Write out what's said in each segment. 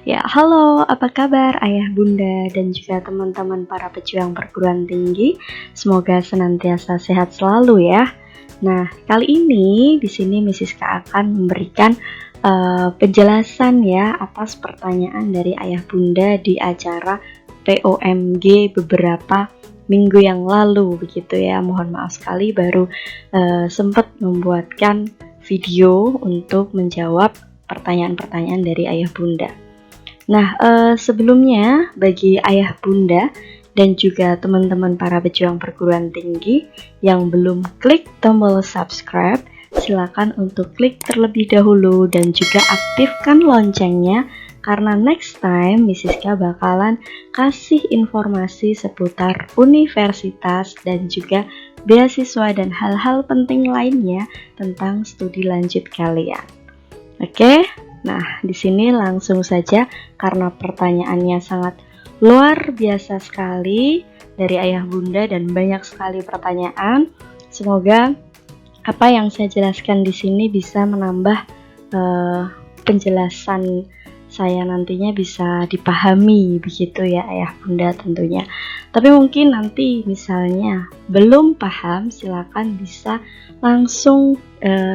Ya, halo, apa kabar ayah, bunda, dan juga teman-teman para pejuang perguruan tinggi? Semoga senantiasa sehat selalu ya. Nah, kali ini di sini Mrs. K akan memberikan penjelasan ya atas pertanyaan dari ayah bunda di acara POMG beberapa minggu yang lalu begitu ya. Mohon maaf sekali baru sempat membuatkan video untuk menjawab pertanyaan-pertanyaan dari ayah bunda. Nah, sebelumnya bagi ayah bunda dan juga teman-teman para pejuang perguruan tinggi yang belum klik tombol subscribe, silakan untuk klik terlebih dahulu dan juga aktifkan loncengnya karena next time Mrs. K bakalan kasih informasi seputar universitas dan juga beasiswa dan hal-hal penting lainnya tentang studi lanjut kalian. Oke? Nah, di sini langsung saja karena pertanyaannya sangat luar biasa sekali dari ayah bunda dan banyak sekali pertanyaan. Semoga apa yang saya jelaskan di sini bisa menambah penjelasan saya nantinya bisa dipahami begitu ya ayah bunda tentunya. Tapi mungkin nanti misalnya belum paham, silakan bisa langsung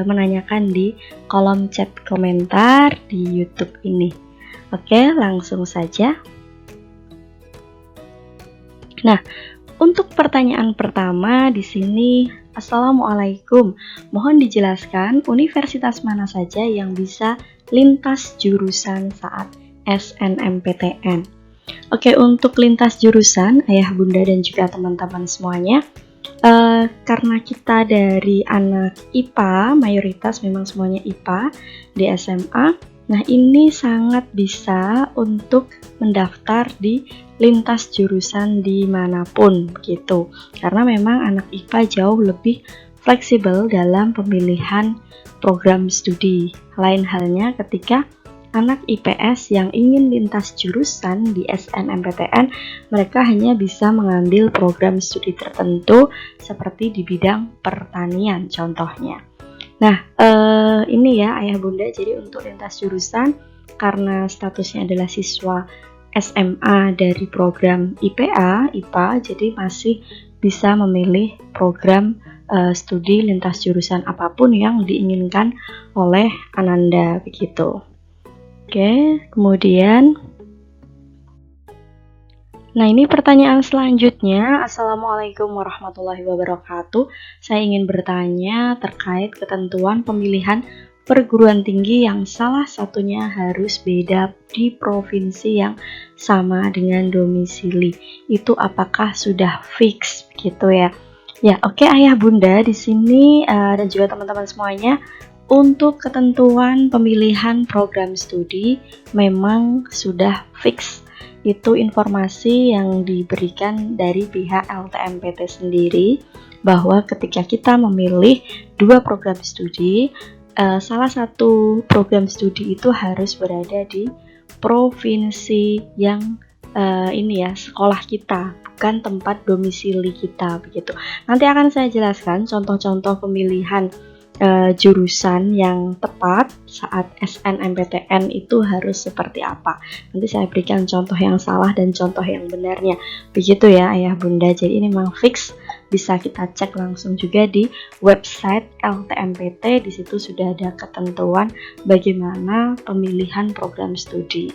menanyakan di kolom chat komentar di YouTube ini. Oke, langsung saja. Nah, untuk pertanyaan pertama di sini, Assalamualaikum. Mohon dijelaskan universitas mana saja yang bisa lintas jurusan saat SNMPTN. Oke, untuk lintas jurusan, ayah bunda dan juga teman-teman semuanya, karena kita dari anak IPA, mayoritas memang semuanya IPA di SMA. Nah, ini sangat bisa untuk mendaftar di lintas jurusan dimanapun gitu. Karena memang anak IPA jauh lebih fleksibel dalam pemilihan program studi. Lain halnya ketika anak IPS yang ingin lintas jurusan di SNMPTN, mereka hanya bisa mengambil program studi tertentu seperti di bidang pertanian contohnya. Nah, ini ya ayah bunda, jadi untuk lintas jurusan karena statusnya adalah siswa SMA dari program IPA, jadi masih bisa memilih program studi lintas jurusan apapun yang diinginkan oleh Ananda begitu. Oke, kemudian nah ini pertanyaan selanjutnya. Assalamualaikum warahmatullahi wabarakatuh. Saya ingin bertanya terkait ketentuan pemilihan perguruan tinggi yang salah satunya harus beda di provinsi yang sama dengan domisili. Itu apakah sudah fix gitu ya? Ya, oke ayah bunda di sini dan juga teman-teman semuanya. Untuk ketentuan pemilihan program studi memang sudah fix. Itu informasi yang diberikan dari pihak LTMPT sendiri bahwa ketika kita memilih dua program studi, salah satu program studi itu harus berada di provinsi yang ini ya sekolah kita, bukan tempat domisili kita begitu. Nanti akan saya jelaskan contoh-contoh pemilihan jurusan yang tepat saat SNMPTN itu harus seperti apa. Nanti saya berikan contoh yang salah dan contoh yang benarnya. Begitu ya ayah bunda. Jadi ini memang fix, bisa kita cek langsung juga di website LTMPT. Di situ sudah ada ketentuan bagaimana pemilihan program studi.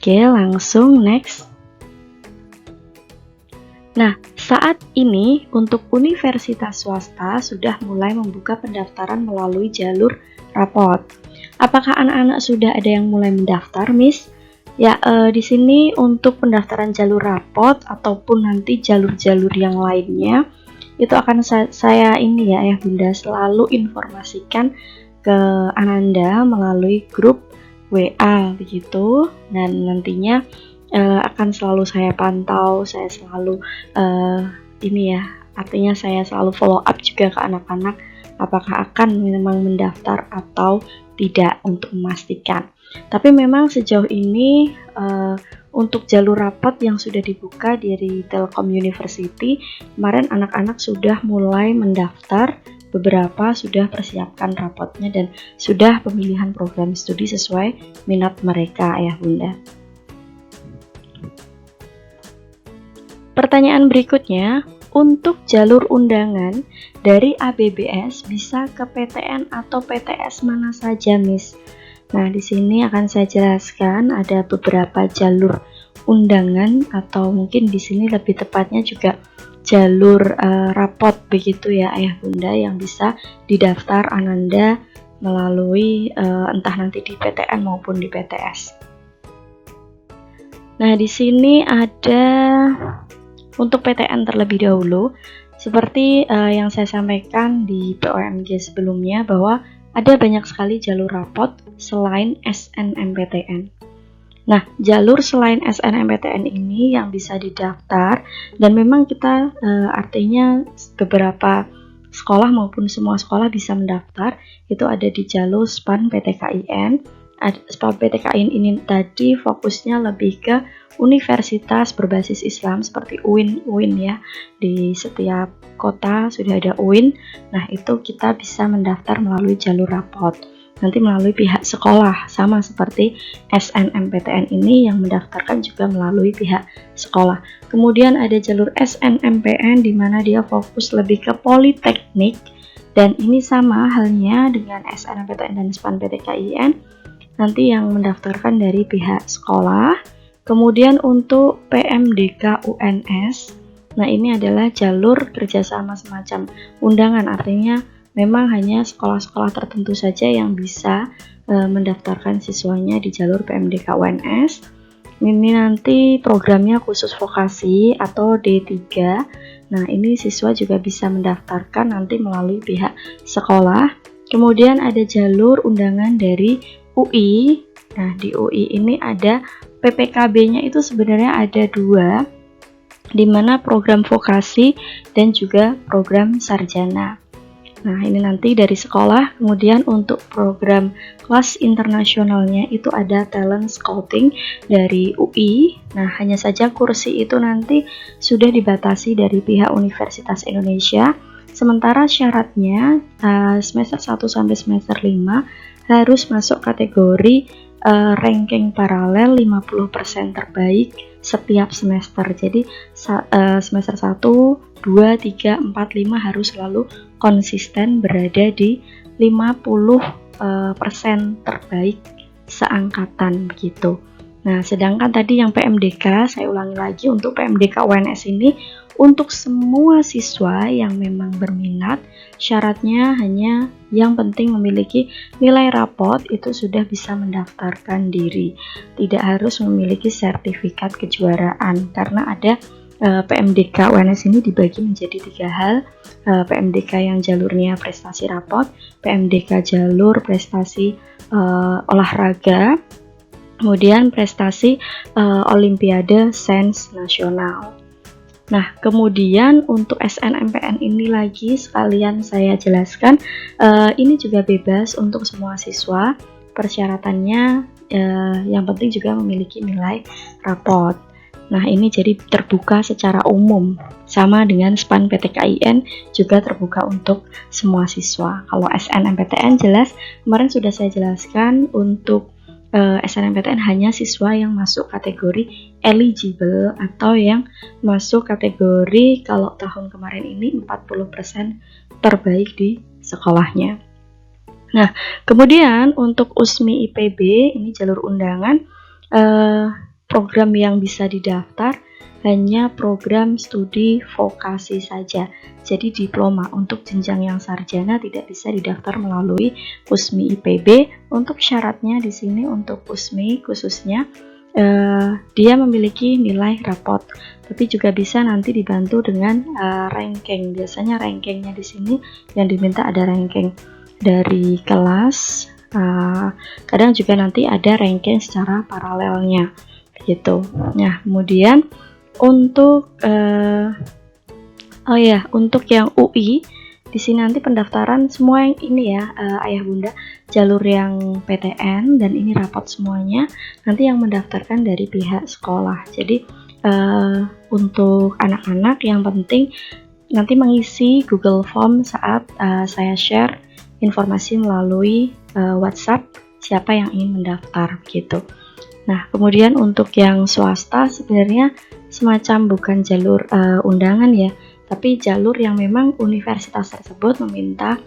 Oke, langsung next. Nah, saat ini untuk universitas swasta sudah mulai membuka pendaftaran melalui jalur rapot. Apakah anak-anak sudah ada yang mulai mendaftar, Miss? Ya, di sini untuk pendaftaran jalur rapot ataupun nanti jalur-jalur yang lainnya itu akan saya ini ya ayah bunda selalu informasikan ke Ananda melalui grup WA begitu, dan nantinya akan selalu saya pantau, saya selalu ini ya, artinya saya selalu follow up juga ke anak-anak apakah akan memang mendaftar atau tidak untuk memastikan. Tapi memang sejauh ini untuk jalur rapot yang sudah dibuka dari Telkom University, kemarin anak-anak sudah mulai mendaftar beberapa sudah persiapkan rapotnya dan sudah pemilihan program studi sesuai minat mereka, Ayah Bunda. Pertanyaan berikutnya, untuk jalur undangan dari ABBS bisa ke PTN atau PTS mana saja, Miss? Nah, di sini akan saya jelaskan ada beberapa jalur undangan atau mungkin di sini lebih tepatnya juga jalur rapot begitu ya, Ayah Bunda, yang bisa didaftar Ananda melalui entah nanti di PTN maupun di PTS. Nah, di sini ada untuk PTN terlebih dahulu, seperti yang saya sampaikan di POMG sebelumnya bahwa ada banyak sekali jalur rapot selain SNMPTN. Nah, jalur selain SNMPTN ini yang bisa didaftar dan memang kita artinya beberapa sekolah maupun semua sekolah bisa mendaftar, itu ada di jalur SPAN PTKIN. SPAN PTKIN ini tadi fokusnya lebih ke universitas berbasis Islam seperti UIN ya, di setiap kota sudah ada UIN. Nah, itu kita bisa mendaftar melalui jalur rapot, nanti melalui pihak sekolah, sama seperti SNMPTN ini yang mendaftarkan juga melalui pihak sekolah. Kemudian ada jalur SNMPN di mana dia fokus lebih ke politeknik, dan ini sama halnya dengan SNMPTN dan SPAN PTKIN, nanti yang mendaftarkan dari pihak sekolah. Kemudian untuk PMDK UNS, nah ini adalah jalur kerjasama semacam undangan, artinya memang hanya sekolah-sekolah tertentu saja yang bisa mendaftarkan siswanya di jalur PMDK UNS. Ini nanti programnya khusus vokasi atau D3. Nah, ini siswa juga bisa mendaftarkan nanti melalui pihak sekolah. Kemudian ada jalur undangan dari UI. Nah, di UI ini ada PPKB-nya itu sebenarnya ada 2, di mana program vokasi dan juga program sarjana. Nah, ini nanti dari sekolah. Kemudian untuk program kelas internasionalnya itu ada talent scouting dari UI. Nah, hanya saja kursi itu nanti sudah dibatasi dari pihak Universitas Indonesia. Sementara syaratnya semester 1 sampai semester 5 harus masuk kategori ranking paralel 50% terbaik setiap semester. Jadi semester 1, 2, 3, 4, 5 harus selalu konsisten berada di 50% terbaik seangkatan begitu. Nah, sedangkan tadi yang PMDK, saya ulangi lagi, untuk PMDK UNS ini untuk semua siswa yang memang berminat, syaratnya hanya yang penting memiliki nilai rapot itu sudah bisa mendaftarkan diri. Tidak harus memiliki sertifikat kejuaraan, karena ada PMDK UNS ini dibagi menjadi 3 hal. PMDK yang jalurnya prestasi rapot, PMDK jalur prestasi olahraga, kemudian prestasi Olimpiade Sains Nasional. Nah, kemudian untuk SNMPN ini lagi sekalian saya jelaskan, ini juga bebas untuk semua siswa. Persyaratannya yang penting juga memiliki nilai rapot. Nah, ini jadi terbuka secara umum, sama dengan SPAN PTKIN juga terbuka untuk semua siswa. Kalau SNMPTN jelas kemarin sudah saya jelaskan, untuk SNMPTN hanya siswa yang masuk kategori eligible atau yang masuk kategori kalau tahun kemarin ini 40% terbaik di sekolahnya. Nah, kemudian untuk USMI IPB ini jalur undangan, program yang bisa didaftar hanya program studi vokasi saja. Jadi diploma untuk jenjang yang sarjana tidak bisa didaftar melalui USMI IPB. Untuk syaratnya di sini untuk USMI khususnya dia memiliki nilai rapot, tapi juga bisa nanti dibantu dengan ranking. Biasanya rankingnya di sini yang diminta ada ranking dari kelas, kadang juga nanti ada ranking secara paralelnya gitu. Nah, kemudian untuk untuk yang UI di sini nanti pendaftaran semua yang ini ya, ayah bunda, jalur yang PTN dan ini rapot semuanya nanti yang mendaftarkan dari pihak sekolah. Jadi untuk anak-anak yang penting nanti mengisi Google Form saat saya share informasi melalui WhatsApp siapa yang ingin mendaftar begitu. Nah, kemudian untuk yang swasta sebenarnya semacam bukan jalur undangan ya, tapi jalur yang memang universitas tersebut meminta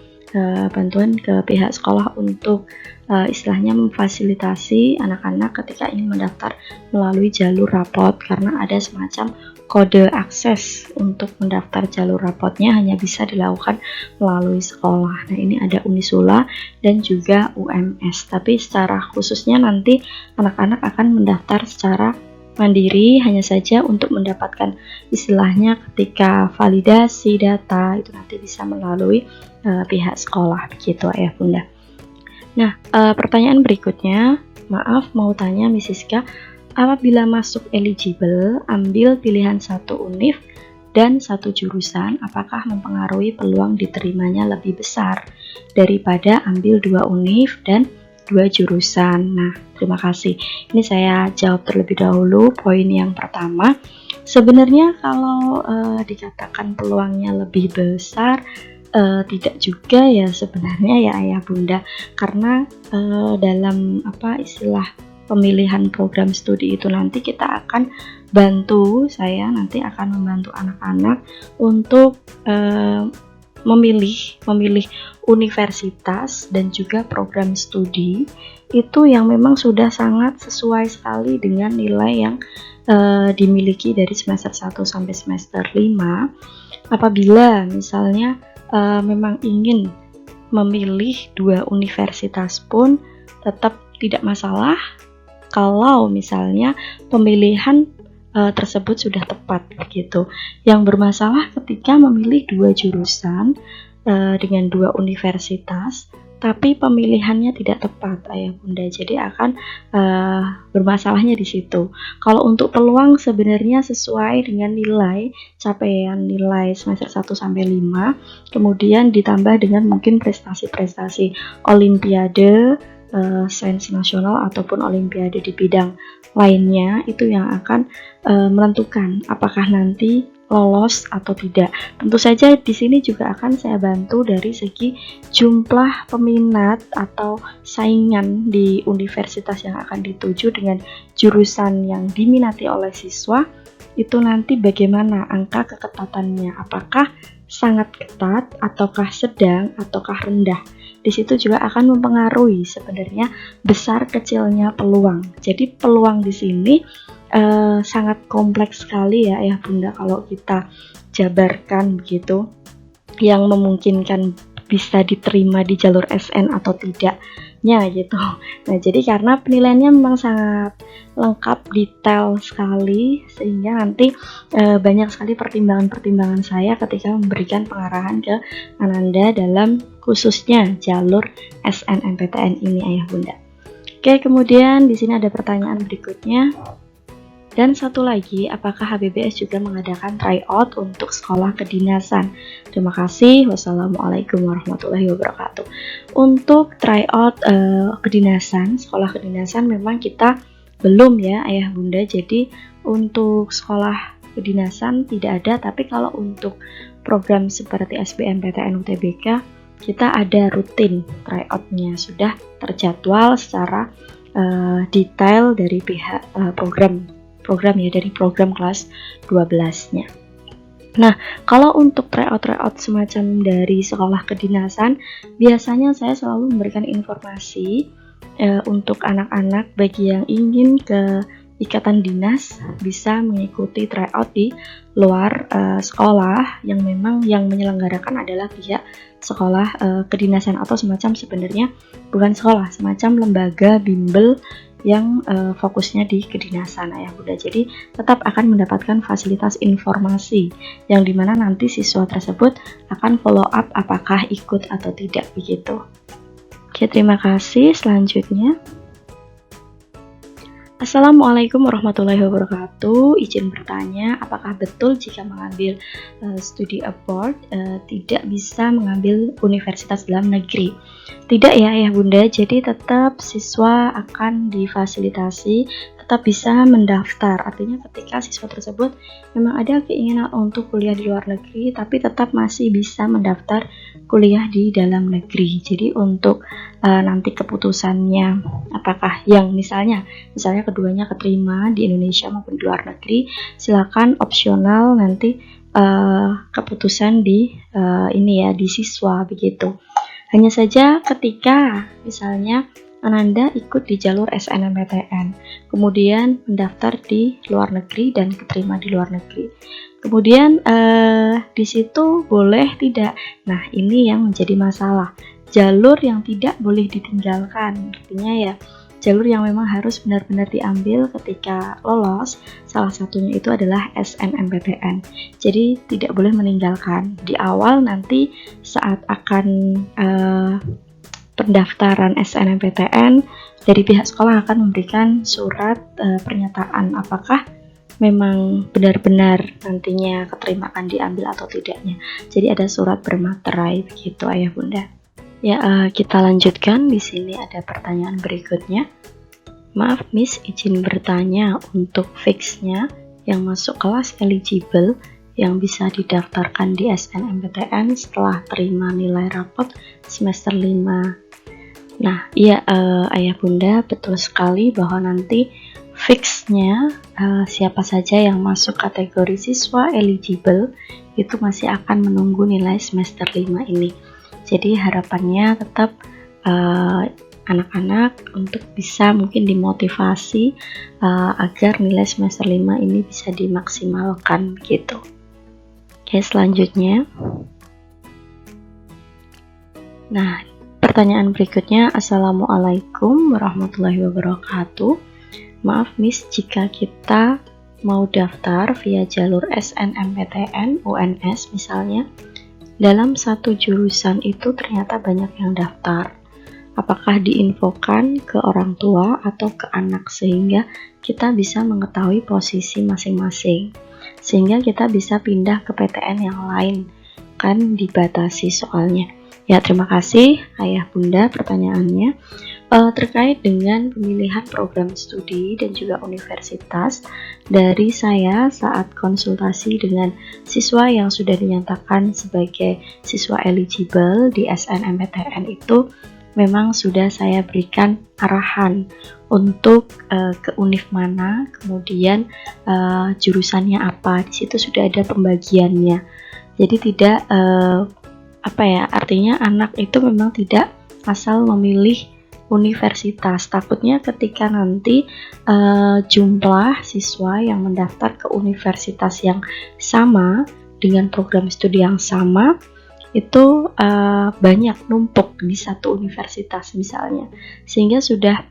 bantuan ke pihak sekolah untuk istilahnya memfasilitasi anak-anak ketika ingin mendaftar melalui jalur rapot, karena ada semacam kode akses untuk mendaftar jalur rapotnya hanya bisa dilakukan melalui sekolah. Nah, ini ada Unisula dan juga UMS, tapi secara khususnya nanti anak-anak akan mendaftar secara mandiri, hanya saja untuk mendapatkan istilahnya ketika validasi data itu nanti bisa melalui pihak sekolah begitu ya Bunda. Nah, pertanyaan berikutnya, maaf mau tanya Miss Siska, apabila masuk eligible ambil pilihan satu univ dan satu jurusan, apakah mempengaruhi peluang diterimanya lebih besar daripada ambil 2 univ dan 2 jurusan? Nah, terima kasih. Ini saya jawab terlebih dahulu poin yang pertama. Sebenarnya kalau dikatakan peluangnya lebih besar, tidak juga ya sebenarnya ya Ayah Bunda, karena dalam istilah pemilihan program studi itu nanti kita akan saya nanti akan membantu anak-anak untuk memilih universitas dan juga program studi itu yang memang sudah sangat sesuai sekali dengan nilai yang dimiliki dari semester 1 sampai semester 5. Apabila misalnya memang ingin memilih 2 universitas pun tetap tidak masalah kalau misalnya pemilihan tersebut sudah tepat begitu. Yang bermasalah ketika memilih 2 jurusan dengan 2 universitas tapi pemilihannya tidak tepat Ayah Bunda, jadi akan bermasalahnya di situ. Kalau untuk peluang sebenarnya sesuai dengan nilai capaian nilai semester 1 sampai 5, kemudian ditambah dengan mungkin prestasi-prestasi olimpiade, sains nasional ataupun olimpiade di bidang lainnya, itu yang akan menentukan apakah nanti lolos atau tidak. Tentu saja di sini juga akan saya bantu dari segi jumlah peminat atau saingan di universitas yang akan dituju dengan jurusan yang diminati oleh siswa, itu nanti bagaimana angka keketatannya, apakah sangat ketat ataukah sedang ataukah rendah. Di situ juga akan mempengaruhi sebenarnya besar kecilnya peluang. Jadi peluang di sini sangat kompleks sekali ya Bunda kalau kita jabarkan begitu, yang memungkinkan bisa diterima di jalur SN atau tidaknya gitu. Nah, jadi karena penilaiannya memang sangat lengkap, detail sekali, sehingga nanti banyak sekali pertimbangan-pertimbangan saya ketika memberikan pengarahan ke Ananda dalam khususnya jalur SNMPTN ini Ayah Bunda. Oke, kemudian di sini ada pertanyaan berikutnya. Dan satu lagi, apakah HBBS juga mengadakan tryout untuk sekolah kedinasan? Terima kasih. Wassalamualaikum warahmatullahi wabarakatuh. Untuk tryout kedinasan, sekolah kedinasan memang kita belum ya Ayah Bunda. Jadi untuk sekolah kedinasan tidak ada, tapi kalau untuk program seperti SBMPTN UTBK, kita ada rutin tryoutnya, sudah terjadwal secara detail dari pihak program ya, dari program kelas 12-nya. Nah, kalau untuk tryout semacam dari sekolah kedinasan, biasanya saya selalu memberikan informasi untuk anak-anak bagi yang ingin ke ikatan dinas bisa mengikuti tryout di luar sekolah yang memang yang menyelenggarakan adalah pihak sekolah kedinasan atau semacam sebenarnya bukan sekolah, semacam lembaga bimbel yang fokusnya di kedinasan Ayah Bunda. Jadi tetap akan mendapatkan fasilitas informasi yang dimana nanti siswa tersebut akan follow up apakah ikut atau tidak begitu. Oke, terima kasih. Selanjutnya, Assalamualaikum warahmatullahi wabarakatuh. Izin bertanya, apakah betul jika mengambil studi abroad tidak bisa mengambil universitas dalam negeri? Tidak ya Ayah Bunda, jadi tetap siswa akan difasilitasi tetap bisa mendaftar. Artinya ketika siswa tersebut memang ada keinginan untuk kuliah di luar negeri, tapi tetap masih bisa mendaftar kuliah di dalam negeri. Jadi untuk nanti keputusannya apakah yang misalnya keduanya keterima di Indonesia maupun di luar negeri, silakan opsional nanti keputusan di di siswa begitu. Hanya saja ketika misalnya Ananda ikut di jalur SNMPTN, kemudian mendaftar di luar negeri dan keterima di luar negeri. Kemudian di situ boleh tidak? Nah, ini yang menjadi masalah. Jalur yang tidak boleh ditinggalkan, artinya ya jalur yang memang harus benar-benar diambil ketika lolos. Salah satunya itu adalah SNMPTN. Jadi tidak boleh meninggalkan. Di awal nanti saat akan pendaftaran SNMPTN, dari pihak sekolah akan memberikan surat pernyataan apakah memang benar-benar nantinya keterima akan diambil atau tidaknya. Jadi ada surat bermaterai begitu Ayah Bunda. Ya, kita lanjutkan. Di sini ada pertanyaan berikutnya. Maaf Miss, izin bertanya, untuk fixnya yang masuk kelas eligible yang bisa didaftarkan di SNMPTN setelah terima nilai rapot semester 5. Nah, iya Ayah Bunda, betul sekali bahwa nanti fixnya siapa saja yang masuk kategori siswa eligible itu masih akan menunggu nilai semester 5 ini. Jadi harapannya tetap anak-anak untuk bisa mungkin dimotivasi agar nilai semester 5 ini bisa dimaksimalkan gitu. Oke, selanjutnya. Nah, pertanyaan berikutnya, Assalamualaikum warahmatullahi wabarakatuh. Maaf Miss, jika kita mau daftar via jalur SNMPTN, UNS misalnya, dalam satu jurusan itu ternyata banyak yang daftar. Apakah diinfokan ke orang tua atau ke anak sehingga kita bisa mengetahui posisi masing-masing, sehingga kita bisa pindah ke PTN yang lain, kan dibatasi soalnya. Ya, terima kasih Ayah Bunda pertanyaannya. Terkait dengan pemilihan program studi dan juga universitas, dari saya saat konsultasi dengan siswa yang sudah dinyatakan sebagai siswa eligible di SNMPTN itu memang sudah saya berikan arahan untuk ke univ mana, kemudian jurusannya apa. Di situ sudah ada pembagiannya. Jadi tidak artinya anak itu memang tidak asal memilih universitas. Takutnya ketika nanti jumlah siswa yang mendaftar ke universitas yang sama dengan program studi yang sama itu banyak numpuk di satu universitas misalnya, sehingga sudah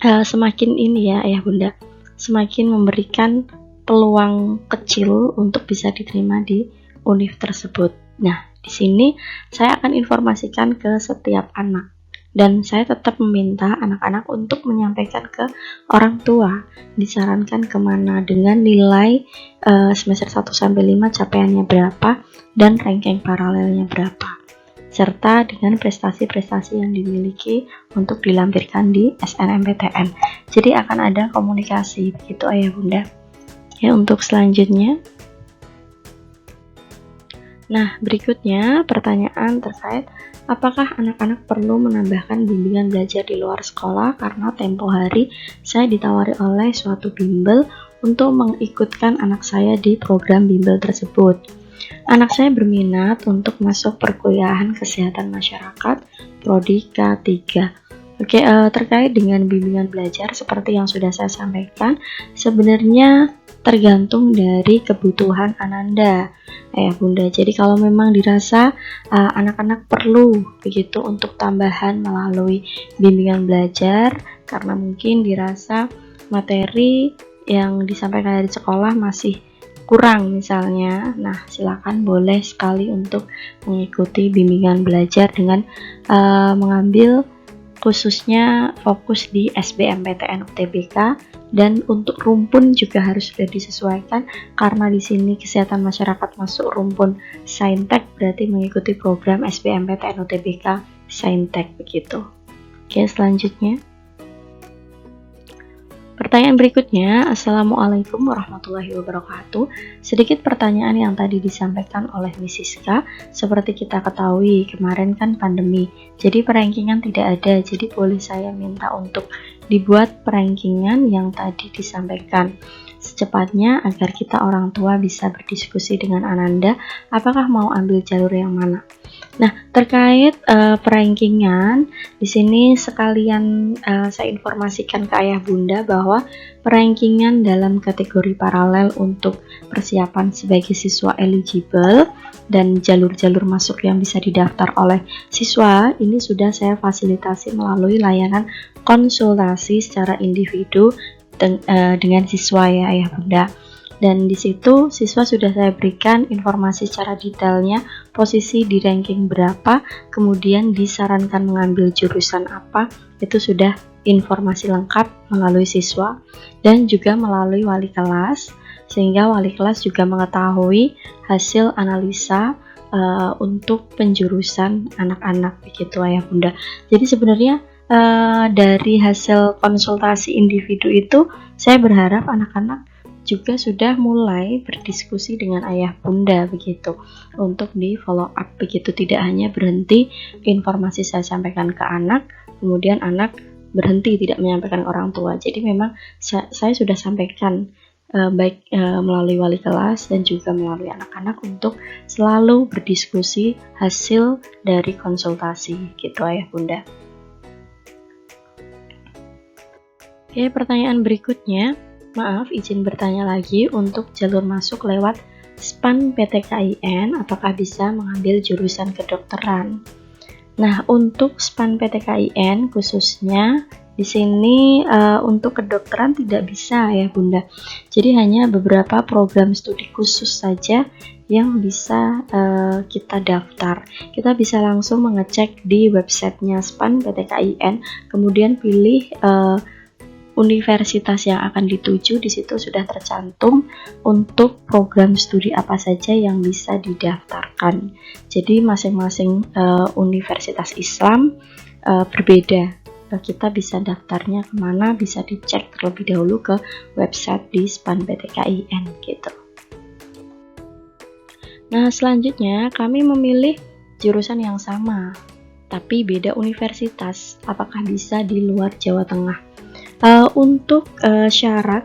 semakin ini ya Ayah Bunda, semakin memberikan peluang kecil untuk bisa diterima di univ tersebut. Nah, di sini saya akan informasikan ke setiap anak, dan saya tetap meminta anak-anak untuk menyampaikan ke orang tua disarankan kemana dengan nilai semester 1-5 capaiannya berapa dan ranking paralelnya berapa, serta dengan prestasi-prestasi yang dimiliki untuk dilampirkan di SNMPTN. Jadi akan ada komunikasi begitu Ayah Bunda. Ya, untuk selanjutnya. Nah, berikutnya pertanyaan terkait apakah anak-anak perlu menambahkan bimbingan belajar di luar sekolah karena tempo hari saya ditawari oleh suatu bimbel untuk mengikutkan anak saya di program bimbel tersebut. Anak saya berminat untuk masuk perkuliahan kesehatan masyarakat Prodi K3. Oke, terkait dengan bimbingan belajar seperti yang sudah saya sampaikan, sebenarnya tergantung dari kebutuhan Ananda, Ayah Bunda. Jadi kalau memang dirasa anak-anak perlu begitu untuk tambahan melalui bimbingan belajar karena mungkin dirasa materi yang disampaikan dari sekolah masih kurang misalnya, nah silakan boleh sekali untuk mengikuti bimbingan belajar dengan mengambil khususnya fokus di SBMPTN UTBK, dan untuk rumpun juga harus sudah disesuaikan karena di sini kesehatan masyarakat masuk rumpun Saintek, berarti mengikuti program SBMPTN UTBK Saintek begitu. Oke, selanjutnya Pertanyaan berikutnya, Assalamualaikum warahmatullahi wabarakatuh. Sedikit pertanyaan yang tadi disampaikan oleh Miss Siska. Seperti kita ketahui, kemarin kan pandemi, jadi perankingan tidak ada. Jadi boleh saya minta untuk dibuat perankingan yang tadi disampaikan secepatnya agar kita orang tua bisa berdiskusi dengan Ananda apakah mau ambil jalur yang mana. Nah, terkait perankingan, di sini sekalian saya informasikan ke ayah bunda bahwa perankingan dalam kategori paralel untuk persiapan sebagai siswa eligible dan jalur-jalur masuk yang bisa didaftar oleh siswa ini sudah saya fasilitasi melalui layanan konsultasi secara individu dengan siswa ya ayah bunda. Dan di situ siswa sudah saya berikan informasi secara detailnya, posisi di ranking berapa, kemudian disarankan mengambil jurusan apa, itu sudah informasi lengkap melalui siswa dan juga melalui wali kelas, sehingga wali kelas juga mengetahui hasil analisa untuk penjurusan anak-anak begitu ayah bunda. Jadi sebenarnya dari hasil konsultasi individu itu saya berharap anak-anak juga sudah mulai berdiskusi dengan ayah bunda begitu untuk di follow up begitu, tidak hanya berhenti informasi saya sampaikan ke anak kemudian anak berhenti tidak menyampaikan orang tua. Jadi memang saya sudah sampaikan baik melalui wali kelas dan juga melalui anak-anak untuk selalu berdiskusi hasil dari konsultasi gitu ayah bunda. Oke, pertanyaan berikutnya, maaf izin bertanya lagi, untuk jalur masuk lewat SPAN PTKIN apakah bisa mengambil jurusan kedokteran? Nah, untuk SPAN PTKIN khususnya di sini untuk kedokteran tidak bisa ya bunda. Jadi hanya beberapa program studi khusus saja yang bisa kita daftar. Kita bisa langsung mengecek di websitenya SPAN PTKIN, kemudian pilih universitas yang akan dituju. Di situ sudah tercantum untuk program studi apa saja yang bisa didaftarkan. Jadi masing-masing universitas Islam berbeda. Kita bisa daftarnya kemana, bisa dicek terlebih dahulu ke website di SPAN PTKIN gitu. Nah, selanjutnya kami memilih jurusan yang sama tapi beda universitas. Apakah bisa di luar Jawa Tengah? Untuk syarat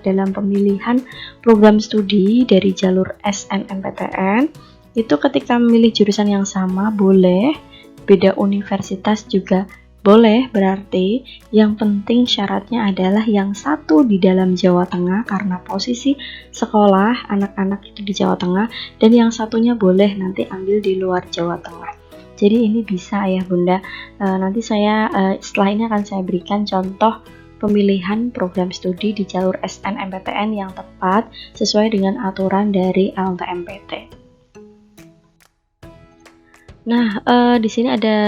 dalam pemilihan program studi dari jalur SNMPTN itu ketika memilih jurusan yang sama boleh, beda universitas juga boleh, berarti yang penting syaratnya adalah yang satu di dalam Jawa Tengah karena posisi sekolah anak-anak itu di Jawa Tengah, dan yang satunya boleh nanti ambil di luar Jawa Tengah. Jadi ini bisa ya bunda. Nanti saya setelah ini akan saya berikan contoh pemilihan program studi di jalur SNMPTN yang tepat sesuai dengan aturan dari LTMPT. Nah, di sini ada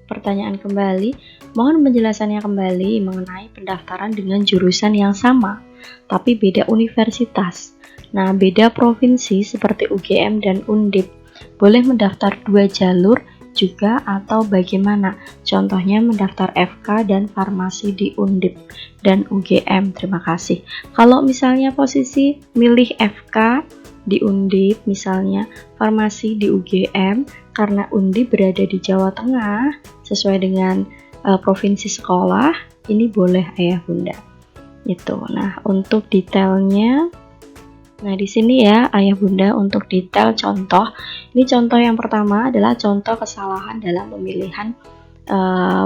pertanyaan kembali. Mohon penjelasannya kembali mengenai pendaftaran dengan jurusan yang sama tapi beda universitas. Nah, beda provinsi seperti UGM dan Undip. Boleh mendaftar dua jalur juga atau bagaimana? Contohnya mendaftar FK dan farmasi di Undip dan UGM. Terima kasih. Kalau misalnya posisi milih FK di Undip, misalnya farmasi di UGM, karena Undip berada di Jawa Tengah sesuai dengan provinsi sekolah, ini boleh ayah bunda. Itu. Nah, untuk detailnya, nah di sini ya ayah bunda untuk detail contoh. Ini contoh yang pertama adalah contoh kesalahan dalam pemilihan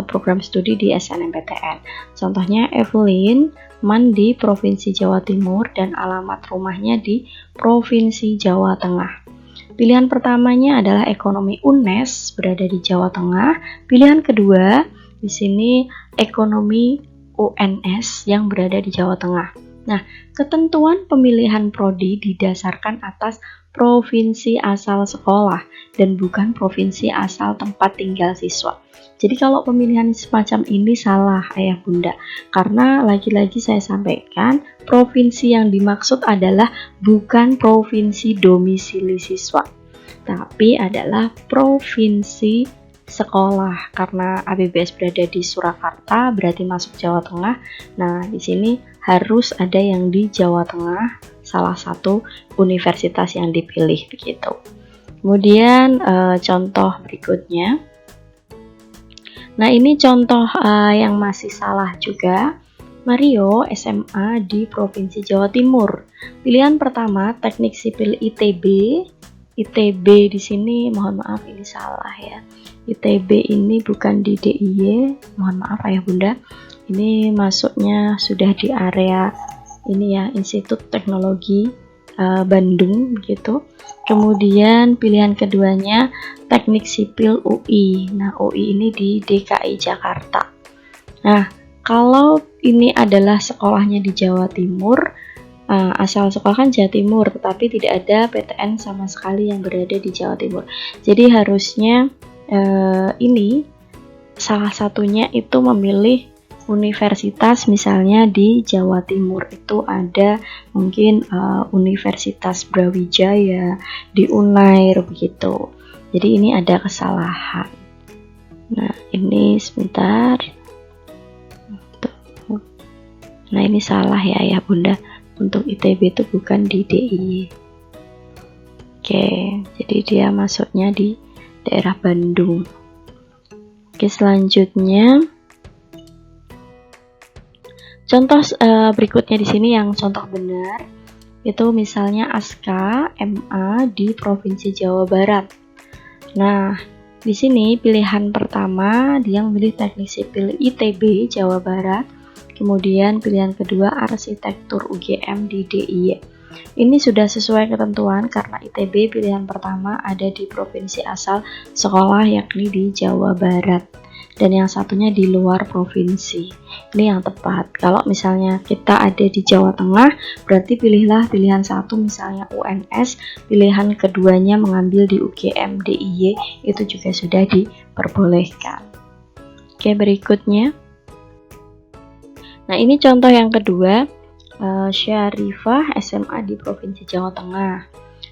program studi di SNMPTN. Contohnya Evelyn Man di Provinsi Jawa Timur dan alamat rumahnya di Provinsi Jawa Tengah. Pilihan pertamanya adalah ekonomi UNES berada di Jawa Tengah. Pilihan kedua di sini ekonomi UNS yang berada di Jawa Tengah. Nah, ketentuan pemilihan prodi didasarkan atas provinsi asal sekolah dan bukan provinsi asal tempat tinggal siswa. Jadi kalau pemilihan semacam ini salah ayah bunda, karena lagi-lagi saya sampaikan provinsi yang dimaksud adalah bukan provinsi domisili siswa, tapi adalah provinsi sekolah. Karena ABBS berada di Surakarta, berarti masuk Jawa Tengah. Nah, di sini harus ada yang di Jawa Tengah, salah satu universitas yang dipilih begitu. Kemudian contoh berikutnya. Nah, ini contoh yang masih salah juga. Mario SMA di Provinsi Jawa Timur. Pilihan pertama Teknik Sipil ITB. ITB di sini mohon maaf ini salah ya. ITB ini bukan di DIY. Mohon maaf ayah bunda. Ini masuknya sudah di area ini ya, Institut Teknologi Bandung gitu. Kemudian pilihan keduanya Teknik Sipil UI. Nah, UI ini di DKI Jakarta. Nah, kalau ini adalah sekolahnya di Jawa Timur, asal sekolah kan Jawa Timur, tetapi tidak ada PTN sama sekali yang berada di Jawa Timur. Jadi harusnya ini salah satunya itu memilih universitas, misalnya di Jawa Timur itu ada mungkin Universitas Brawijaya, di Unair begitu. Jadi ini ada kesalahan. Nah, ini sebentar. Nah, ini salah ya ayah bunda. Untuk ITB itu bukan di DIY. Oke, jadi dia masuknya di daerah Bandung. Oke, selanjutnya contoh berikutnya di sini yang contoh benar itu misalnya Aska MA di Provinsi Jawa Barat. Nah, di sini pilihan pertama dia memilih Teknik Sipil ITB Jawa Barat. Kemudian pilihan kedua Arsitektur UGM di DIY. Ini sudah sesuai ketentuan karena ITB pilihan pertama ada di provinsi asal sekolah yakni di Jawa Barat. Dan yang satunya di luar provinsi. Ini yang tepat. Kalau misalnya kita ada di Jawa Tengah, berarti pilihlah pilihan satu misalnya UNS, pilihan keduanya mengambil di UGM DIY, itu juga sudah diperbolehkan. Oke, berikutnya. Nah, ini contoh yang kedua, Syarifah SMA di Provinsi Jawa Tengah.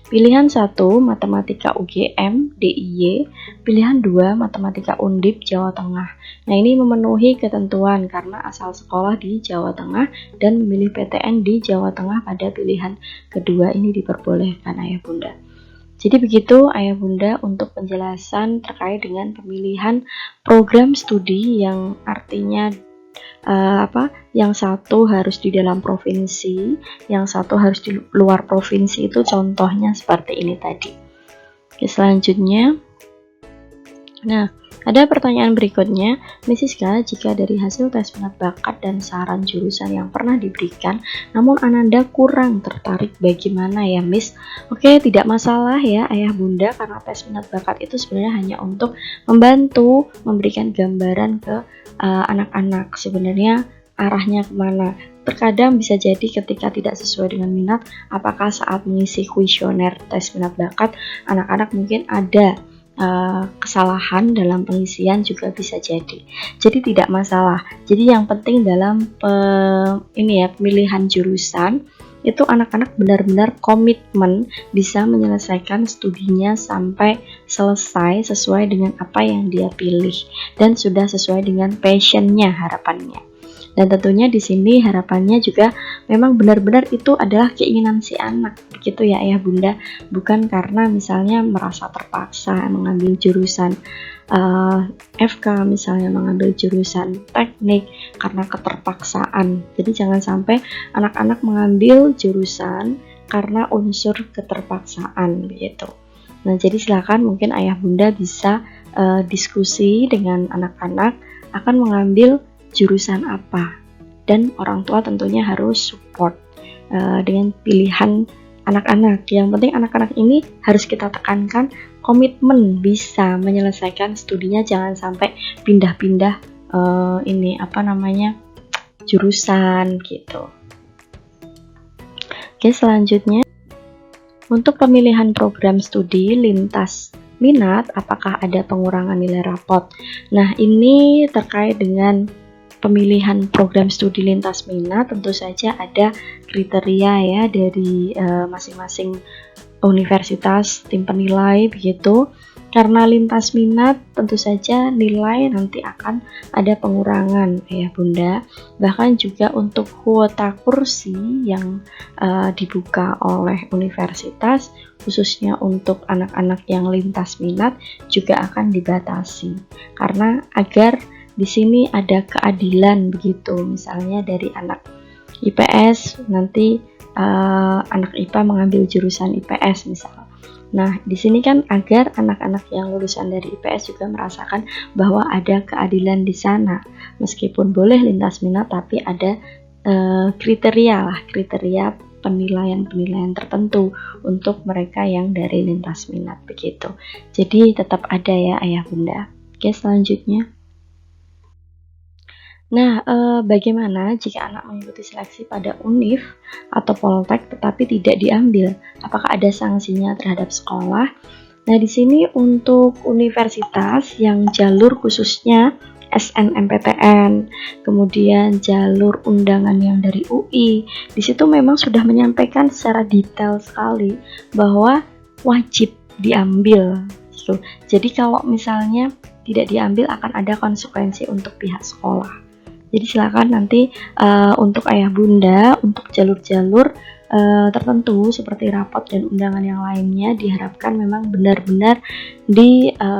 Pilihan 1 Matematika UGM DIY, pilihan 2 Matematika Undip Jawa Tengah. Nah, ini memenuhi ketentuan karena asal sekolah di Jawa Tengah dan memilih PTN di Jawa Tengah pada pilihan kedua ini diperbolehkan ayah bunda. Jadi begitu ayah bunda untuk penjelasan terkait dengan pemilihan program studi yang artinya yang satu harus di dalam provinsi, yang satu harus di luar provinsi, itu contohnya seperti ini tadi. Oke, selanjutnya. Nah, ada pertanyaan berikutnya, Miss Siska, jika dari hasil tes minat bakat dan saran jurusan yang pernah diberikan, namun Ananda kurang tertarik, bagaimana ya Miss? Oke, tidak masalah ya ayah bunda, karena tes minat bakat itu sebenarnya hanya untuk membantu memberikan gambaran ke anak-anak sebenarnya arahnya kemana. Terkadang bisa jadi ketika tidak sesuai dengan minat, apakah saat mengisi kuesioner tes minat bakat, anak-anak mungkin ada kesalahan dalam pengisian juga bisa jadi. Jadi tidak masalah. Jadi yang penting dalam pemilihan jurusan itu anak-anak benar-benar komitmen bisa menyelesaikan studinya sampai selesai sesuai dengan apa yang dia pilih dan sudah sesuai dengan passionnya harapannya. Dan tentunya di sini harapannya juga memang benar-benar itu adalah keinginan si anak, begitu ya ayah bunda, bukan karena misalnya merasa terpaksa mengambil jurusan FK, misalnya mengambil jurusan teknik karena keterpaksaan. Jadi jangan sampai anak-anak mengambil jurusan karena unsur keterpaksaan begitu. Nah, jadi silakan mungkin ayah bunda bisa diskusi dengan anak-anak akan mengambil jurusan apa, dan orang tua tentunya harus support dengan pilihan anak-anak. Yang penting anak-anak ini harus kita tekankan komitmen bisa menyelesaikan studinya, jangan sampai pindah-pindah jurusan gitu. Oke, selanjutnya untuk pemilihan program studi lintas minat, apakah ada pengurangan nilai rapot? Nah, ini terkait dengan pemilihan program studi lintas minat, tentu saja ada kriteria ya dari masing-masing universitas, tim penilai begitu. Karena lintas minat, tentu saja nilai nanti akan ada pengurangan Ayah Bunda. Bahkan juga untuk kuota kursi yang dibuka oleh universitas, khususnya untuk anak-anak yang lintas minat juga akan dibatasi. Karena agar di sini ada keadilan begitu, misalnya dari anak IPS nanti anak IPA mengambil jurusan IPS misal. Nah, di sini kan agar anak-anak yang lulusan dari IPS juga merasakan bahwa ada keadilan di sana. Meskipun boleh lintas minat, tapi ada kriteria penilaian tertentu untuk mereka yang dari lintas minat begitu. Jadi tetap ada ya Ayah Bunda. Oke, selanjutnya. Nah, bagaimana jika anak mengikuti seleksi pada UNIF atau Poltek tetapi tidak diambil? Apakah ada sanksinya terhadap sekolah? Nah, di sini untuk universitas yang jalur khususnya SNMPTN, kemudian jalur undangan yang dari UI, di situ memang sudah menyampaikan secara detail sekali bahwa wajib diambil. Gitu. Jadi kalau misalnya tidak diambil akan ada konsekuensi untuk pihak sekolah. Jadi silakan nanti untuk ayah bunda, untuk jalur-jalur tertentu seperti rapot dan undangan yang lainnya diharapkan memang benar-benar difikirkan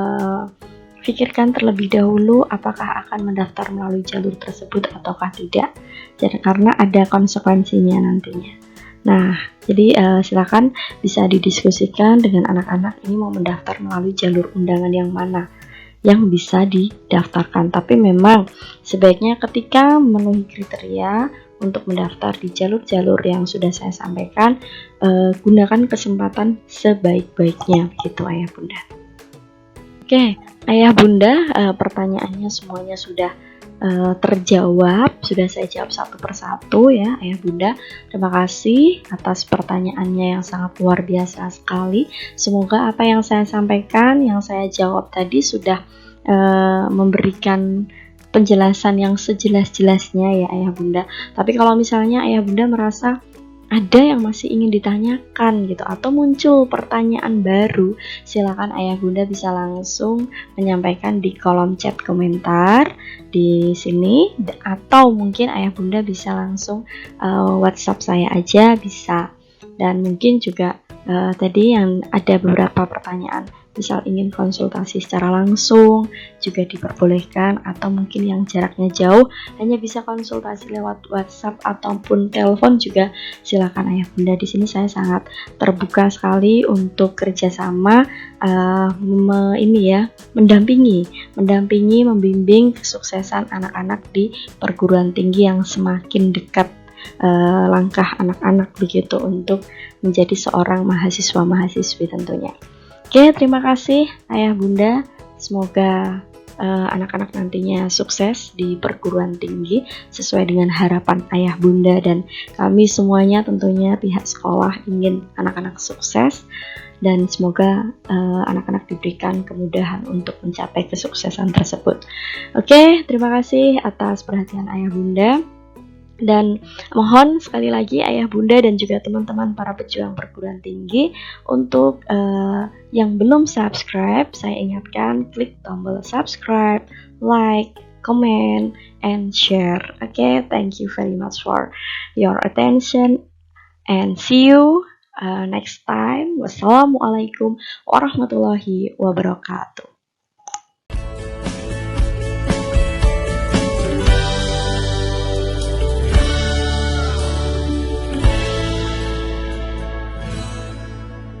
terlebih dahulu apakah akan mendaftar melalui jalur tersebut ataukah tidak. Jadi karena ada konsekuensinya nantinya. Nah, jadi silakan bisa didiskusikan dengan anak-anak ini mau mendaftar melalui jalur undangan yang mana yang bisa didaftarkan. Tapi memang sebaiknya ketika memenuhi kriteria untuk mendaftar di jalur-jalur yang sudah saya sampaikan, gunakan kesempatan sebaik-baiknya begitu Ayah Bunda. Oke, Ayah Bunda, pertanyaannya semuanya sudah terjawab, sudah saya jawab satu persatu ya Ayah Bunda. Terima kasih atas pertanyaannya yang sangat luar biasa sekali. Semoga apa yang saya sampaikan, yang saya jawab tadi sudah memberikan penjelasan yang sejelas-jelasnya ya Ayah Bunda. Tapi kalau misalnya Ayah Bunda merasa ada yang masih ingin ditanyakan gitu atau muncul pertanyaan baru, silakan Ayah Bunda bisa langsung menyampaikan di kolom chat komentar di sini, atau mungkin Ayah Bunda bisa langsung WhatsApp saya aja bisa. Dan mungkin juga tadi yang ada beberapa pertanyaan, misal ingin konsultasi secara langsung juga diperbolehkan, atau mungkin yang jaraknya jauh hanya bisa konsultasi lewat WhatsApp ataupun telepon juga silakan Ayah Bunda. Di sini saya sangat terbuka sekali untuk kerjasama mendampingi, membimbing kesuksesan anak-anak di perguruan tinggi yang semakin dekat langkah anak-anak begitu untuk menjadi seorang mahasiswa-mahasiswi tentunya. Oke, terima kasih Ayah Bunda. Semoga anak-anak nantinya sukses di perguruan tinggi sesuai dengan harapan Ayah Bunda dan kami semuanya, tentunya pihak sekolah ingin anak-anak sukses dan semoga anak-anak diberikan kemudahan untuk mencapai kesuksesan tersebut. Oke, terima kasih atas perhatian Ayah Bunda. Dan mohon sekali lagi Ayah Bunda dan juga teman-teman para pejuang perguruan tinggi untuk yang belum subscribe, saya ingatkan klik tombol subscribe, like, comment, and share. Okay, thank you very much for your attention and see you next time. Wassalamualaikum warahmatullahi wabarakatuh.